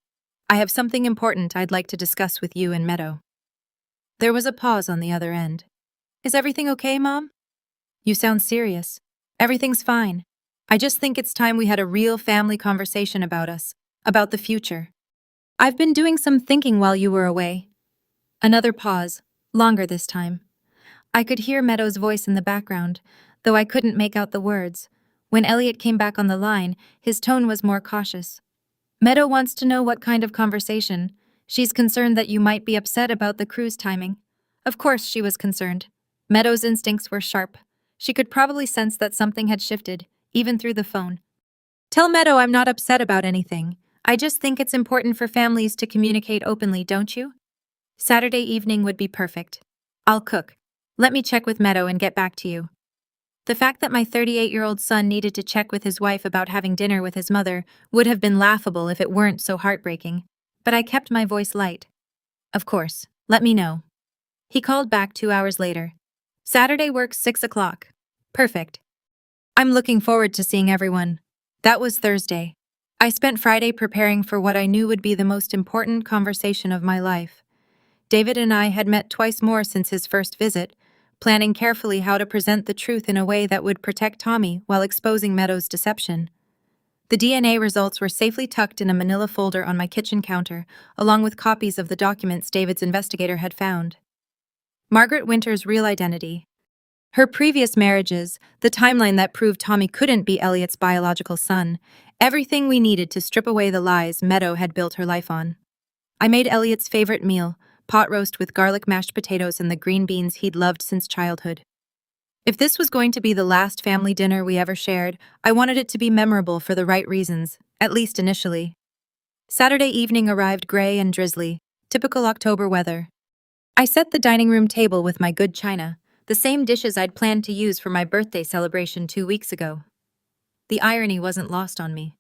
I have something important I'd like to discuss with you and Meadow. There was a pause on the other end. Is everything okay, Mom? You sound serious. Everything's fine. I just think it's time we had a real family conversation about us, about the future. I've been doing some thinking while you were away. Another pause, longer this time. I could hear Meadow's voice in the background, though I couldn't make out the words. When Elliot came back on the line, his tone was more cautious. Meadow wants to know what kind of conversation. She's concerned that you might be upset about the cruise timing. Of course she was concerned. Meadow's instincts were sharp. She could probably sense that something had shifted, even through the phone. Tell Meadow I'm not upset about anything. I just think it's important for families to communicate openly, don't you? Saturday evening would be perfect. I'll cook. Let me check with Meadow and get back to you. The fact that my 38-year-old son needed to check with his wife about having dinner with his mother would have been laughable if it weren't so heartbreaking. But I kept my voice light. Of course, let me know. He called back 2 hours later. Saturday works 6 o'clock. Perfect. I'm looking forward to seeing everyone. That was Thursday. I spent Friday preparing for what I knew would be the most important conversation of my life. David and I had met twice more since his first visit, planning carefully how to present the truth in a way that would protect Tommy while exposing Meadow's deception. The DNA results were safely tucked in a manila folder on my kitchen counter, along with copies of the documents David's investigator had found. Margaret Winters' real identity. Her previous marriages, the timeline that proved Tommy couldn't be Elliot's biological son, everything we needed to strip away the lies Meadow had built her life on. I made Elliot's favorite meal, pot roast with garlic mashed potatoes and the green beans he'd loved since childhood. If this was going to be the last family dinner we ever shared, I wanted it to be memorable for the right reasons, at least initially. Saturday evening arrived gray and drizzly, typical October weather. I set the dining room table with my good china, the same dishes I'd planned to use for my birthday celebration 2 weeks ago. The irony wasn't lost on me.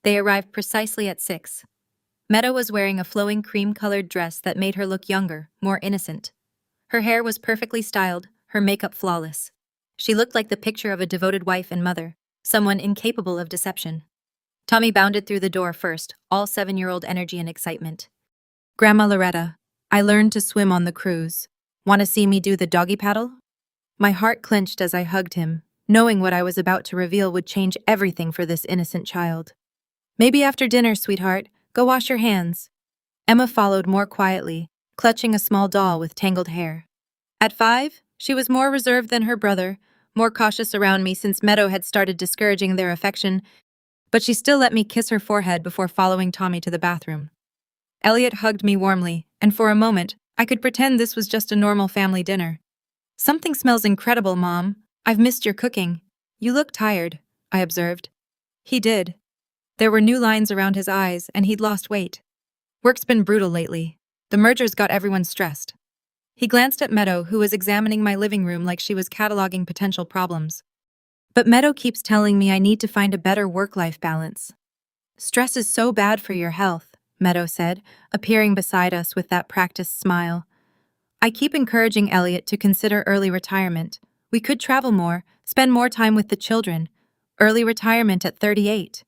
They arrived precisely at 6. Meadow was wearing a flowing cream-colored dress that made her look younger, more innocent. Her hair was perfectly styled, her makeup flawless. She looked like the picture of a devoted wife and mother, someone incapable of deception. Tommy bounded through the door first, all 7-year-old energy and excitement. Grandma Loretta, I learned to swim on the cruise. Want to see me do the doggy paddle? My heart clenched as I hugged him, knowing what I was about to reveal would change everything for this innocent child. Maybe after dinner, sweetheart, go wash your hands. Emma followed more quietly, clutching a small doll with tangled hair. At 5, she was more reserved than her brother, more cautious around me since Meadow had started discouraging their affection, but she still let me kiss her forehead before following Tommy to the bathroom. Elliot hugged me warmly, and for a moment, I could pretend this was just a normal family dinner. Something smells incredible, Mom. I've missed your cooking. You look tired, I observed. He did. There were new lines around his eyes, and he'd lost weight. Work's been brutal lately. The merger's got everyone stressed. He glanced at Meadow, who was examining my living room like she was cataloging potential problems. But Meadow keeps telling me I need to find a better work-life balance. Stress is so bad for your health, Meadow said, appearing beside us with that practiced smile. I keep encouraging Elliot to consider early retirement. We could travel more, spend more time with the children. Early retirement at 38.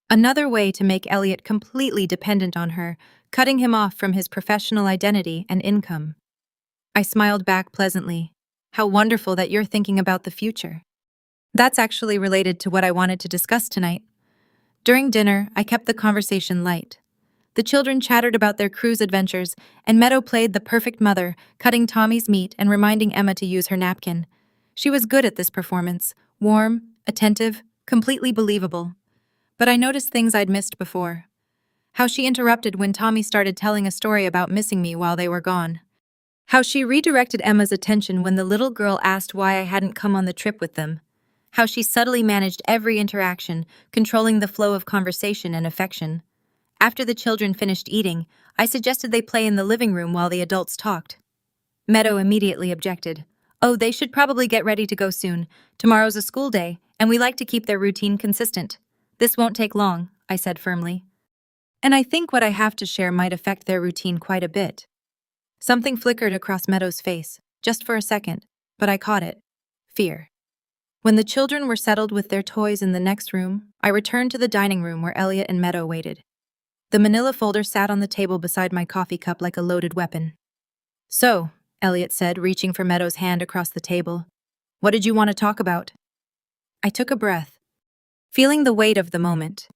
Another way to make Elliot completely dependent on her, cutting him off from his professional identity and income. I smiled back pleasantly. How wonderful that you're thinking about the future. That's actually related to what I wanted to discuss tonight. During dinner, I kept the conversation light. The children chattered about their cruise adventures, and Meadow played the perfect mother, cutting Tommy's meat and reminding Emma to use her napkin. She was good at this performance, warm, attentive, completely believable. But I noticed things I'd missed before. How she interrupted when Tommy started telling a story about missing me while they were gone. How she redirected Emma's attention when the little girl asked why I hadn't come on the trip with them. How she subtly managed every interaction, controlling the flow of conversation and affection. After the children finished eating, I suggested they play in the living room while the adults talked. Meadow immediately objected. Oh, they should probably get ready to go soon. Tomorrow's a school day, and we like to keep their routine consistent. This won't take long, I said firmly. And I think what I have to share might affect their routine quite a bit. Something flickered across Meadow's face, just for a second, but I caught it. Fear. When the children were settled with their toys in the next room, I returned to the dining room where Elliot and Meadow waited. The manila folder sat on the table beside my coffee cup like a loaded weapon. So, Elliot said, reaching for Meadow's hand across the table, what did you want to talk about? I took a breath, feeling the weight of the moment.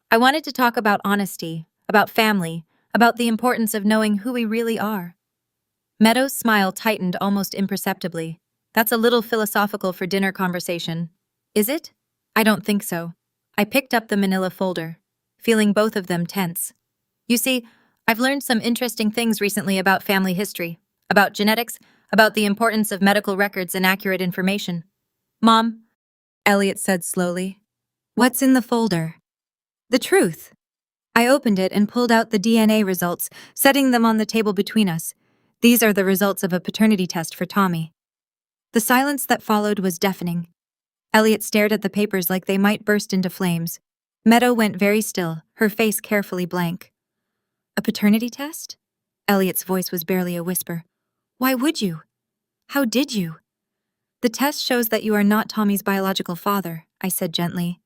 I wanted to talk about honesty, about family, about the importance of knowing who we really are. Meadow's smile tightened almost imperceptibly. That's a little philosophical for dinner conversation. Is it? I don't think so. I picked up the manila folder, feeling both of them tense. You see, I've learned some interesting things recently about family history, about genetics, about the importance of medical records and accurate information. Mom, Elliot said slowly, what's in the folder? The truth. I opened it and pulled out the DNA results, setting them on the table between us. These are the results of a paternity test for Tommy. The silence that followed was deafening. Elliot stared at the papers like they might burst into flames. Meadow went very still, her face carefully blank. A paternity test? Elliot's voice was barely a whisper. Why would you? How did you? The test shows that you are not Tommy's biological father, I said gently.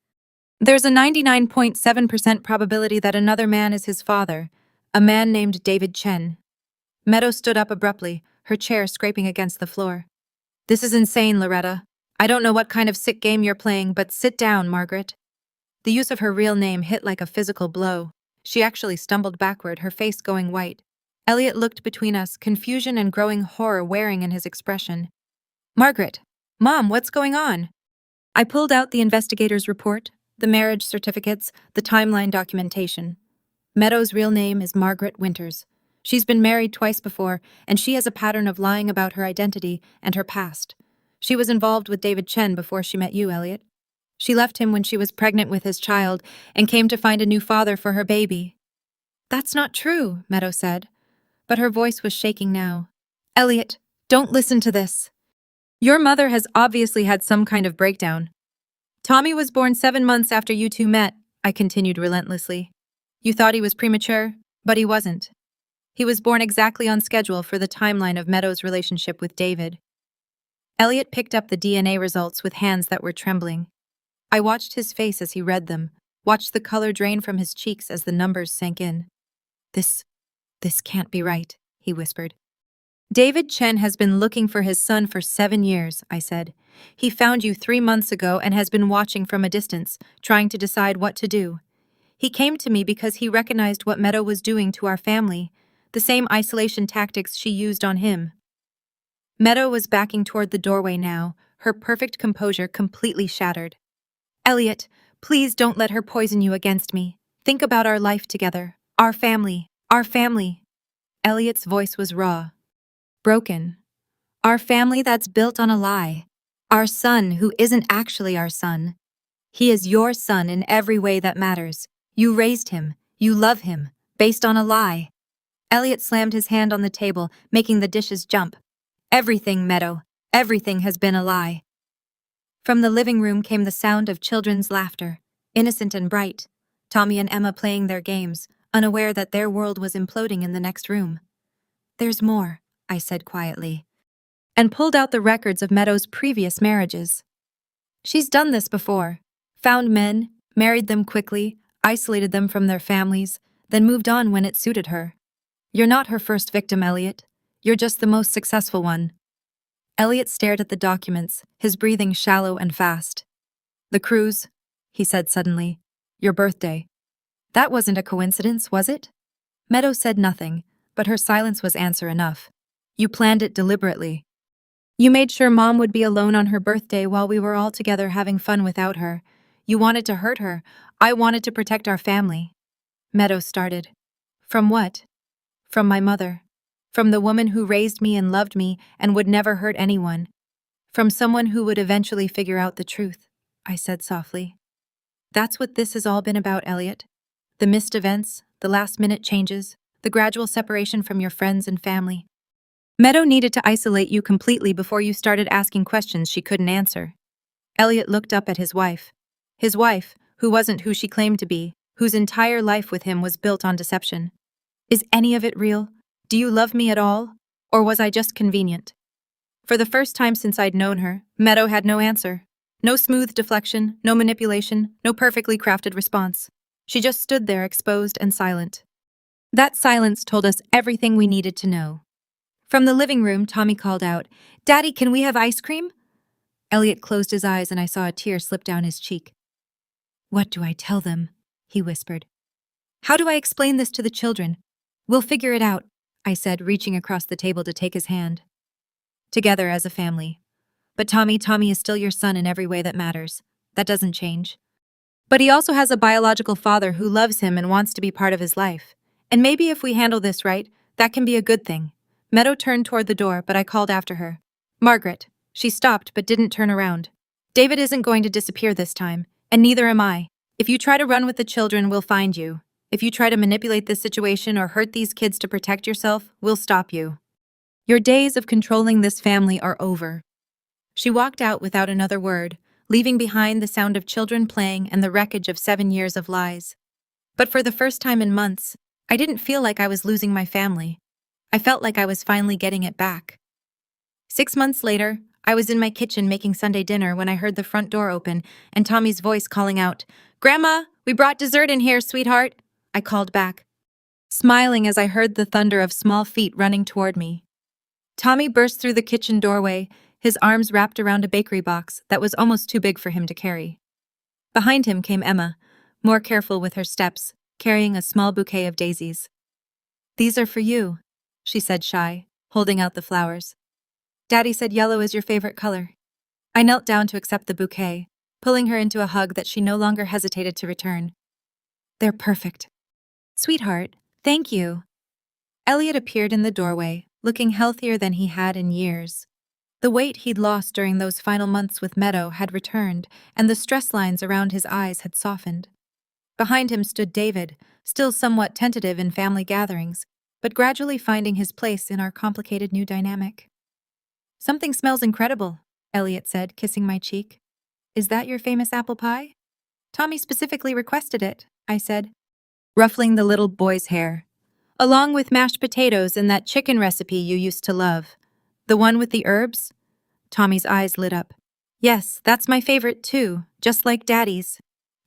There's a 99.7% probability that another man is his father, a man named David Chen. Meadow stood up abruptly, her chair scraping against the floor. This is insane, Loretta. I don't know what kind of sick game you're playing, but sit down, Margaret. The use of her real name hit like a physical blow. She actually stumbled backward, her face going white. Elliot looked between us, confusion and growing horror wearing in his expression. Margaret! Mom, what's going on? I pulled out the investigator's report, the marriage certificates, the timeline documentation. Meadow's real name is Margaret Winters. She's been married twice before, and she has a pattern of lying about her identity and her past. She was involved with David Chen before she met you, Elliot. She left him when she was pregnant with his child and came to find a new father for her baby. That's not true, Meadow said, but her voice was shaking now. Elliot, don't listen to this. Your mother has obviously had some kind of breakdown. Tommy was born 7 months after you two met, I continued relentlessly. You thought he was premature, but he wasn't. He was born exactly on schedule for the timeline of Meadow's relationship with David. Elliot picked up the DNA results with hands that were trembling. I watched his face as he read them, watched the color drain from his cheeks as the numbers sank in. This can't be right, he whispered. David Chen has been looking for his son for 7 years, I said. He found you 3 months ago and has been watching from a distance, trying to decide what to do. He came to me because he recognized what Meadow was doing to our family, the same isolation tactics she used on him. Meadow was backing toward the doorway now, her perfect composure completely shattered. Elliot, please don't let her poison you against me. Think about our life together. Our family. Our family. Elliot's voice was raw. Broken. Our family that's built on a lie. Our son who isn't actually our son. He is your son in every way that matters. You raised him. You love him. Based on a lie. Elliot slammed his hand on the table, making the dishes jump. Everything, Meadow. Everything has been a lie. From the living room came the sound of children's laughter, innocent and bright. Tommy and Emma playing their games, unaware that their world was imploding in the next room. There's more, I said quietly, and pulled out the records of Meadow's previous marriages. She's done this before. Found men, married them quickly, isolated them from their families, then moved on when it suited her. You're not her first victim, Elliot. You're just the most successful one. Elliot stared at the documents, his breathing shallow and fast. The cruise, he said suddenly. Your birthday. That wasn't a coincidence, was it? Meadow said nothing, but her silence was answer enough. You planned it deliberately. You made sure Mom would be alone on her birthday while we were all together having fun without her. You wanted to hurt her. I wanted to protect our family. Meadow started. From what? From my mother. From the woman who raised me and loved me and would never hurt anyone. From someone who would eventually figure out the truth, I said softly. That's what this has all been about, Elliot. The missed events, the last-minute changes, the gradual separation from your friends and family. Meadow needed to isolate you completely before you started asking questions she couldn't answer. Elliot looked up at his wife. His wife, who wasn't who she claimed to be, whose entire life with him was built on deception. Is any of it real? Do you love me at all? Or was I just convenient? For the first time since I'd known her, Meadow had no answer. No smooth deflection, no manipulation, no perfectly crafted response. She just stood there exposed and silent. That silence told us everything we needed to know. From the living room, Tommy called out, "Daddy, can we have ice cream?" Elliot closed his eyes and I saw a tear slip down his cheek. What do I tell them? He whispered. How do I explain this to the children? We'll figure it out, I said, reaching across the table to take his hand. Together as a family. But Tommy is still your son in every way that matters. That doesn't change. But he also has a biological father who loves him and wants to be part of his life. And maybe if we handle this right, that can be a good thing. Meadow turned toward the door, but I called after her. Margaret. She stopped but didn't turn around. David isn't going to disappear this time, and neither am I. If you try to run with the children, we'll find you. If you try to manipulate this situation or hurt these kids to protect yourself, we'll stop you. Your days of controlling this family are over. She walked out without another word, leaving behind the sound of children playing and the wreckage of 7 years of lies. But for the first time in months, I didn't feel like I was losing my family. I felt like I was finally getting it back. 6 months later, I was in my kitchen making Sunday dinner when I heard the front door open and Tommy's voice calling out, "Grandma, we brought dessert in here, sweetheart." I called back, smiling as I heard the thunder of small feet running toward me. Tommy burst through the kitchen doorway, his arms wrapped around a bakery box that was almost too big for him to carry. Behind him came Emma, more careful with her steps, carrying a small bouquet of daisies. "These are for you," she said shy, holding out the flowers. "Daddy said yellow is your favorite color." I knelt down to accept the bouquet, pulling her into a hug that she no longer hesitated to return. "They're perfect." "Sweetheart, thank you." Elliot appeared in the doorway, looking healthier than he had in years. The weight he'd lost during those final months with Meadow had returned, and the stress lines around his eyes had softened. Behind him stood David, still somewhat tentative in family gatherings, but gradually finding his place in our complicated new dynamic. "Something smells incredible," Elliot said, kissing my cheek. "Is that your famous apple pie?" "Tommy specifically requested it," I said, ruffling the little boy's hair. "Along with mashed potatoes and that chicken recipe you used to love. The one with the herbs?" Tommy's eyes lit up. "Yes, that's my favorite too, just like Daddy's."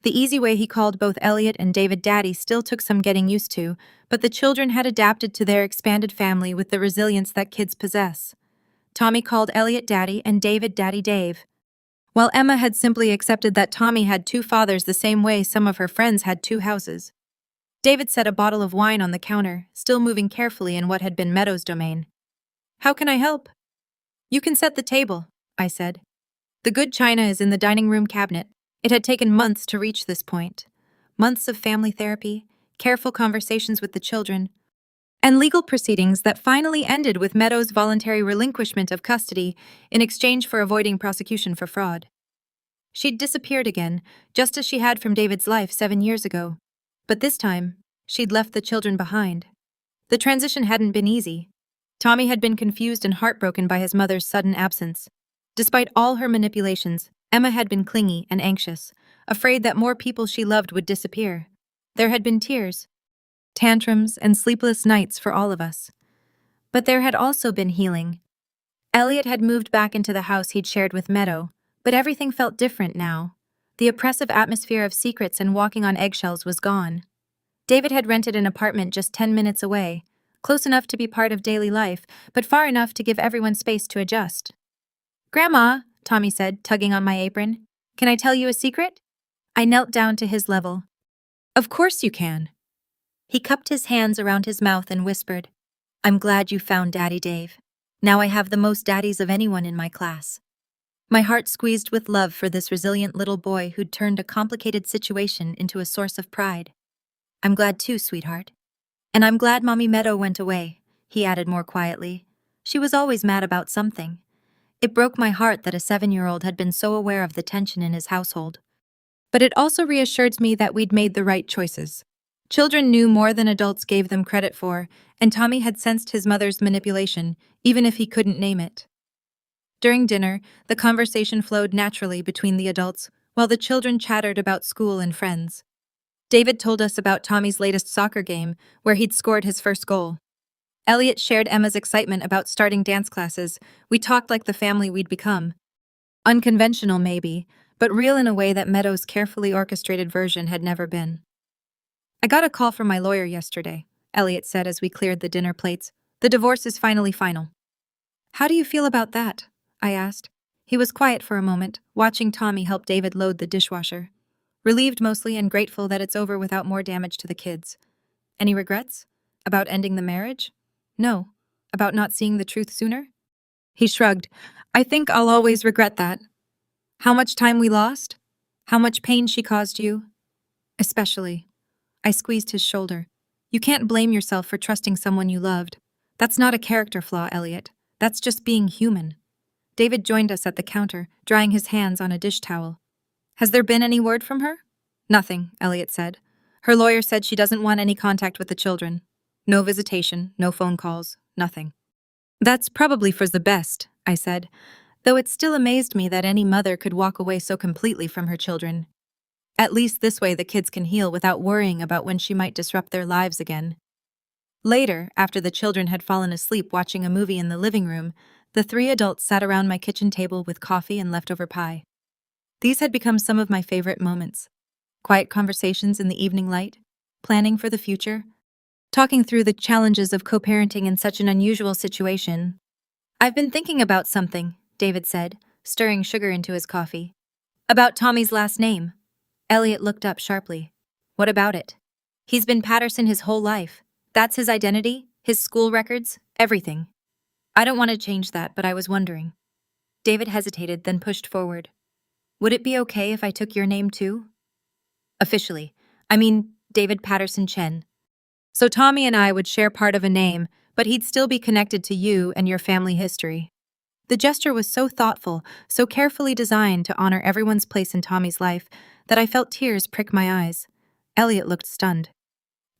The easy way he called both Elliot and David Daddy still took some getting used to, but the children had adapted to their expanded family with the resilience that kids possess. Tommy called Elliot Daddy and David Daddy Dave, while Emma had simply accepted that Tommy had 2 fathers the same way some of her friends had 2 houses. David set a bottle of wine on the counter, still moving carefully in what had been Meadow's domain. "How can I help?" "You can set the table," I said. "The good china is in the dining room cabinet." It had taken months to reach this point. Months of family therapy, careful conversations with the children. and legal proceedings that finally ended with Meadows' voluntary relinquishment of custody in exchange for avoiding prosecution for fraud. She'd disappeared again, just as she had from David's life 7 years ago. But this time, she'd left the children behind. The transition hadn't been easy. Tommy had been confused and heartbroken by his mother's sudden absence. Despite all her manipulations, Emma had been clingy and anxious, afraid that more people she loved would disappear. There had been tears, tantrums, and sleepless nights for all of us. But there had also been healing. Elliot had moved back into the house he'd shared with Meadow, but everything felt different now. The oppressive atmosphere of secrets and walking on eggshells was gone. David had rented an apartment just 10 minutes away, close enough to be part of daily life, but far enough to give everyone space to adjust. "Grandma," Tommy said, tugging on my apron, "can I tell you a secret?" I knelt down to his level. "Of course you can." He cupped his hands around his mouth and whispered, "I'm glad you found Daddy Dave. Now I have the most daddies of anyone in my class." My heart squeezed with love for this resilient little boy who'd turned a complicated situation into a source of pride. "I'm glad too, sweetheart. And I'm glad Mommy Meadow went away," he added more quietly. "She was always mad about something." It broke my heart that a 7-year-old had been so aware of the tension in his household. But it also reassured me that we'd made the right choices. Children knew more than adults gave them credit for, and Tommy had sensed his mother's manipulation, even if he couldn't name it. During dinner, the conversation flowed naturally between the adults, while the children chattered about school and friends. David told us about Tommy's latest soccer game, where he'd scored his first goal. Elliot shared Emma's excitement about starting dance classes. We talked like the family we'd become. Unconventional, maybe, but real in a way that Meadows' carefully orchestrated version had never been. "I got a call from my lawyer yesterday," Elliot said as we cleared the dinner plates. "The divorce is finally final." "How do you feel about that?" I asked. He was quiet for a moment, watching Tommy help David load the dishwasher. Relieved mostly and grateful that it's over without more damage to the kids. "Any regrets? About ending the marriage?" "No." "About not seeing the truth sooner?" He shrugged. "I think I'll always regret that." "How much time we lost? How much pain she caused you?" "Especially." I squeezed his shoulder. "You can't blame yourself for trusting someone you loved. That's not a character flaw, Elliot. That's just being human." David joined us at the counter, drying his hands on a dish towel. "Has there been any word from her?" "Nothing," Elliot said. "Her lawyer said she doesn't want any contact with the children. No visitation, no phone calls, nothing." "That's probably for the best," I said, though it still amazed me that any mother could walk away so completely from her children. At least this way the kids can heal without worrying about when she might disrupt their lives again. Later, after the children had fallen asleep watching a movie in the living room, the 3 adults sat around my kitchen table with coffee and leftover pie. These had become some of my favorite moments. Quiet conversations in the evening light, planning for the future, talking through the challenges of co-parenting in such an unusual situation. "I've been thinking about something," David said, stirring sugar into his coffee. "About Tommy's last name." Elliot looked up sharply. "What about it?" "He's been Patterson his whole life. That's his identity, his school records, everything." "I don't want to change that, but I was wondering." David hesitated, then pushed forward. "Would it be okay if I took your name too?" "Officially. I mean, David Patterson Chen. So Tommy and I would share part of a name, but he'd still be connected to you and your family history." The gesture was so thoughtful, so carefully designed to honor everyone's place in Tommy's life, that I felt tears prick my eyes. Elliot looked stunned.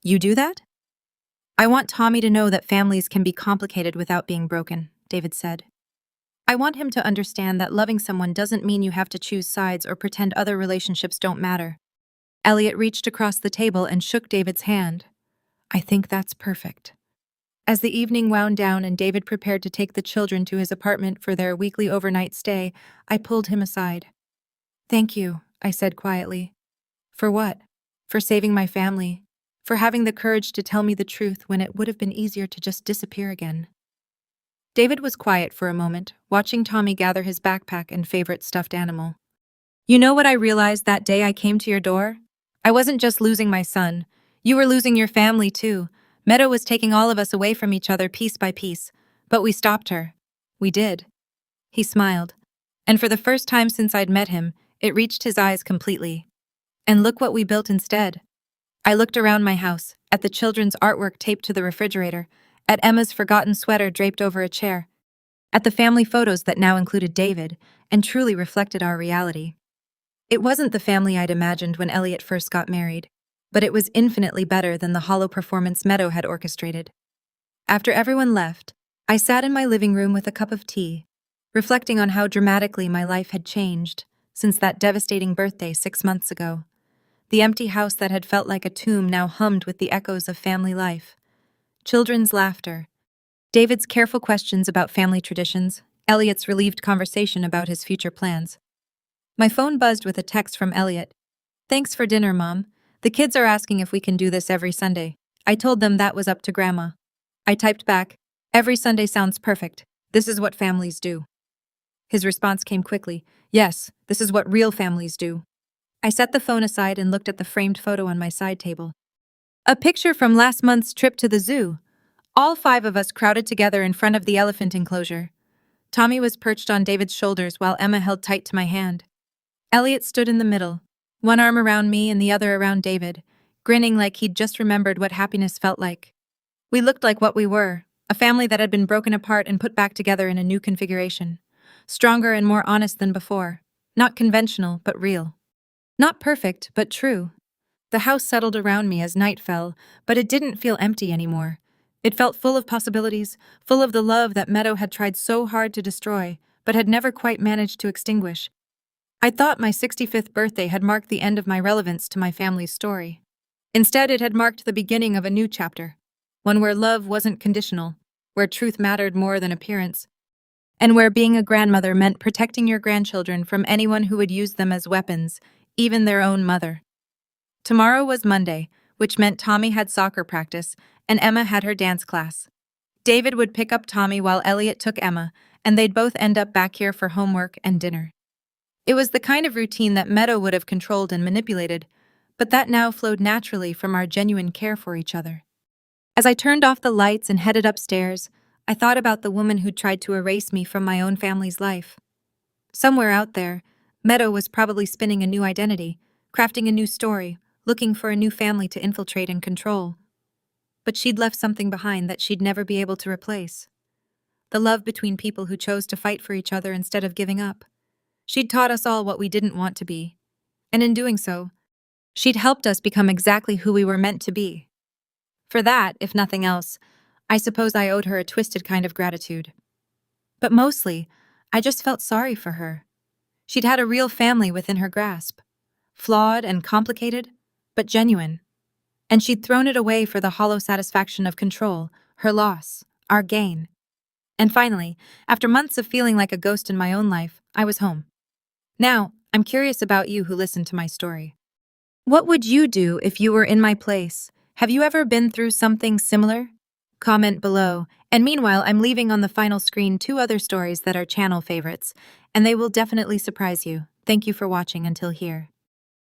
"You do that?" "I want Tommy to know that families can be complicated without being broken," David said. "I want him to understand that loving someone doesn't mean you have to choose sides or pretend other relationships don't matter." Elliot reached across the table and shook David's hand. "I think that's perfect." As the evening wound down and David prepared to take the children to his apartment for their weekly overnight stay, I pulled him aside. "Thank you," I said quietly. "For what?" "For saving my family. For having the courage to tell me the truth when it would have been easier to just disappear again." David was quiet for a moment, watching Tommy gather his backpack and favorite stuffed animal. "You know what I realized that day I came to your door? I wasn't just losing my son. You were losing your family too. Meadow was taking all of us away from each other piece by piece, but we stopped her. We did." He smiled, and for the first time since I'd met him, it reached his eyes completely. "And look what we built instead." I looked around my house, at the children's artwork taped to the refrigerator, at Emma's forgotten sweater draped over a chair, at the family photos that now included David, and truly reflected our reality. It wasn't the family I'd imagined when Elliot first got married, but it was infinitely better than the hollow performance Meadow had orchestrated. After everyone left, I sat in my living room with a cup of tea, reflecting on how dramatically my life had changed since that devastating birthday 6 months ago. The empty house that had felt like a tomb now hummed with the echoes of family life. Children's laughter, David's careful questions about family traditions, Elliot's relieved conversation about his future plans. My phone buzzed with a text from Elliot. "Thanks for dinner, Mom. The kids are asking if we can do this every Sunday." I told them that was up to Grandma. I typed back, "Every Sunday sounds perfect. This is what families do." His response came quickly, "Yes, this is what real families do." I set the phone aside and looked at the framed photo on my side table. A picture from last month's trip to the zoo. All 5 of us crowded together in front of the elephant enclosure. Tommy was perched on David's shoulders while Emma held tight to my hand. Elliot stood in the middle, one arm around me and the other around David, grinning like he'd just remembered what happiness felt like. We looked like what we were, a family that had been broken apart and put back together in a new configuration. Stronger and more honest than before. Not conventional, but real. Not perfect, but true. The house settled around me as night fell, but it didn't feel empty anymore. It felt full of possibilities, full of the love that Meadow had tried so hard to destroy, but had never quite managed to extinguish. I thought my 65th birthday had marked the end of my relevance to my family's story. Instead, it had marked the beginning of a new chapter, one where love wasn't conditional, where truth mattered more than appearance, and where being a grandmother meant protecting your grandchildren from anyone who would use them as weapons, even their own mother. Tomorrow was Monday, which meant Tommy had soccer practice and Emma had her dance class. David would pick up Tommy while Elliot took Emma, and they'd both end up back here for homework and dinner. It was the kind of routine that Meadow would have controlled and manipulated, but that now flowed naturally from our genuine care for each other. As I turned off the lights and headed upstairs, I thought about the woman who tried to erase me from my own family's life. Somewhere out there, Meadow was probably spinning a new identity, crafting a new story, looking for a new family to infiltrate and control. But she'd left something behind that she'd never be able to replace. The love between people who chose to fight for each other instead of giving up. She'd taught us all what we didn't want to be. And in doing so, she'd helped us become exactly who we were meant to be. For that, if nothing else, I suppose I owed her a twisted kind of gratitude. But mostly, I just felt sorry for her. She'd had a real family within her grasp. Flawed and complicated, but genuine. And she'd thrown it away for the hollow satisfaction of control, her loss, our gain. And finally, after months of feeling like a ghost in my own life, I was home. Now, I'm curious about you who listened to my story. What would you do if you were in my place? Have you ever been through something similar? Comment below, and meanwhile I'm leaving on the final screen 2 other stories that are channel favorites, and they will definitely surprise you. Thank you for watching until here.